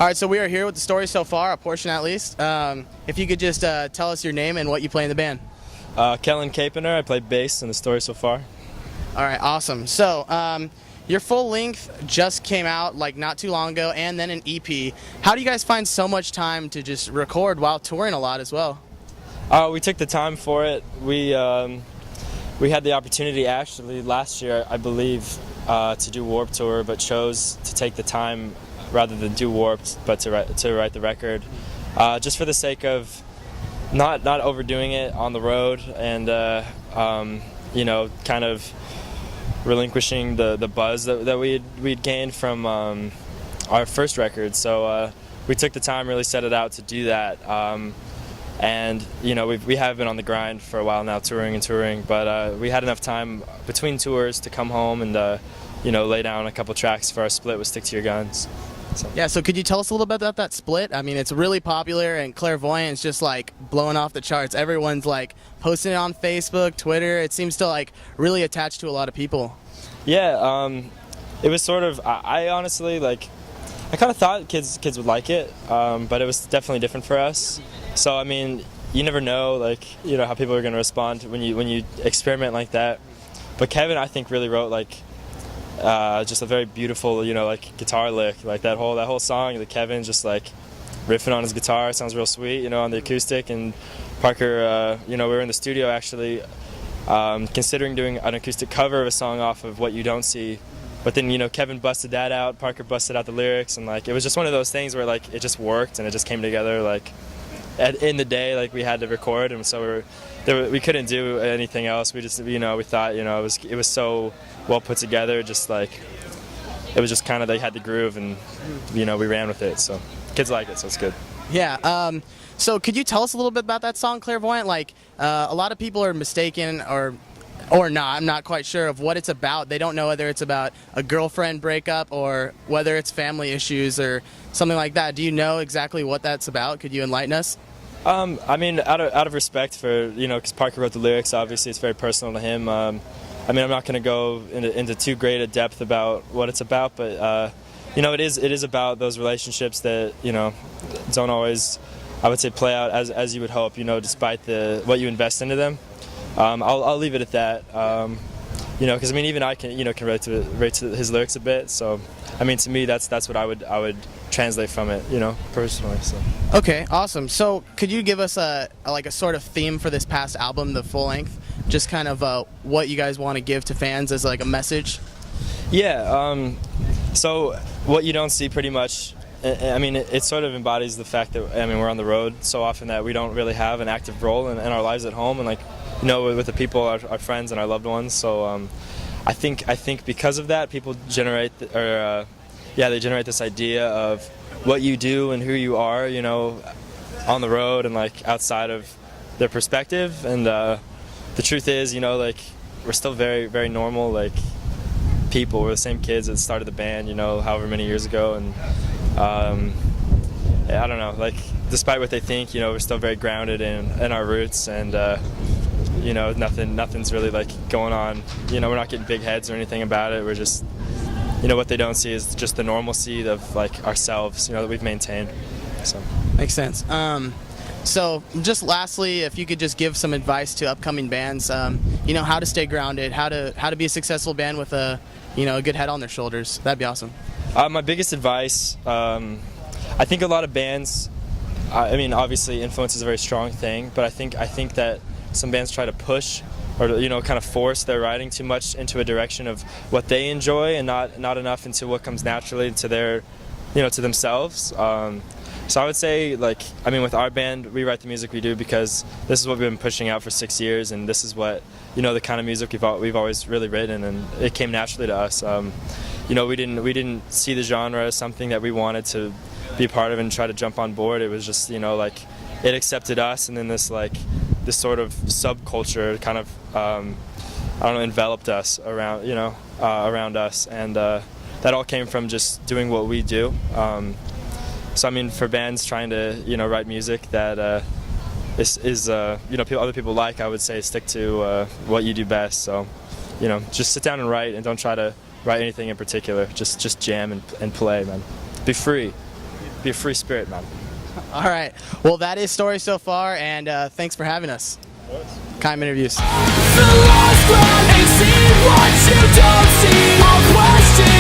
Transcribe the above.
All right, so we are here with the story so far, a portion at least. If you could just tell us your name and what you play in the band. Kelen Capener, I play bass in the story so far. All right, awesome. So your full length just came out like not too long ago, and then an EP. How do you guys find so much time to just record while touring a lot as well? We took the time for it. We had the opportunity actually last year, I believe, to do Warped Tour, but chose to take the time rather than do Warped, but to write the record, just for the sake of not overdoing it on the road, and kind of relinquishing the buzz that we'd gained from our first record. So we took the time, really set it out to do that. And we have been on the grind for a while now, touring, but we had enough time between tours to come home and lay down a couple tracks for our split with Stick to Your Guns. So. Yeah, so could you tell us a little bit about that split? I mean, it's really popular, and Clairvoyant's just like blowing off the charts. Everyone's like posting it on Facebook, Twitter. It seems to like really attach to a lot of people. Yeah, it was sort of, I honestly, like, I kind of thought kids would like it, but it was definitely different for us. So I mean, you never know, like, how people are going to respond when you experiment like that. But Kevin, I think, really wrote like just a very beautiful, like guitar lick, like that whole song. The Kevin just like riffing on his guitar, it sounds real sweet, on the acoustic. And Parker, we were in the studio actually, considering doing an acoustic cover of a song off of What You Don't See. But then, Kevin busted that out, Parker busted out the lyrics, and like it was just one of those things where like it just worked and it just came together. Like in the day, like we had to record, and so we couldn't do anything else. We just, we thought, it was so well put together. Just like it was just kind of, they had the groove, and we ran with it. So kids like it, so it's good. Yeah. So could you tell us a little bit about that song, Clairvoyant? Like a lot of people are mistaken or not, I'm not quite sure of what it's about. They don't know whether it's about a girlfriend breakup or whether it's family issues or something like that. Do you know exactly what that's about? Could you enlighten us? I mean, out of respect for, because Parker wrote the lyrics, obviously it's very personal to him. I mean, I'm not going to go into too great a depth about what it's about, but, it is about those relationships that, don't always, I would say, play out as you would hope, despite what you invest into them. I'll leave it at that, because I mean, even I can relate to his lyrics a bit. So I mean, to me, that's what I would translate from it, personally. So. Okay, awesome. So could you give us a sort of theme for this past album, the full length, just kind of what you guys want to give to fans as like a message? Yeah. So What You Don't See, pretty much. I mean, it sort of embodies the fact that, I mean, we're on the road so often that we don't really have an active role in our lives at home, and like, with the people, our friends and our loved ones. So I think because of that, people generate they generate this idea of what you do and who you are, on the road and like outside of their perspective. And the truth is, like, we're still very, very normal, like, people. We're the same kids that started the band, however many years ago. And I don't know, like, despite what they think, we're still very grounded in our roots, and nothing's really like going on. We're not getting big heads or anything about it. We're just, what they don't see is just the normalcy of like ourselves, that we've maintained. So makes sense. So just lastly, if you could just give some advice to upcoming bands, how to stay grounded, how to be a successful band with a good head on their shoulders, that'd be awesome. My biggest advice, I think a lot of bands, I mean, obviously influence is a very strong thing, but I think that some bands try to push or kind of force their writing too much into a direction of what they enjoy and not enough into what comes naturally to their, to themselves. So I would say, like, I mean, with our band, we write the music we do because this is what we've been pushing out for 6 years, and this is what, the kind of music we've always really written, and it came naturally to us. We didn't see the genre as something that we wanted to be a part of and try to jump on board. It was just, like, it accepted us, and then this sort of subculture kind of, enveloped us around, around us, and that all came from just doing what we do. So I mean, for bands trying to, write music that other people like, I would say stick to what you do best. So, just sit down and write, and don't try to write anything in particular. Just jam and play, man. Be free. be a free spirit, man. All right. Well, that is story so far, and thanks for having us. Kind interviews. The lost ground ain't seen what you don't see. I'll question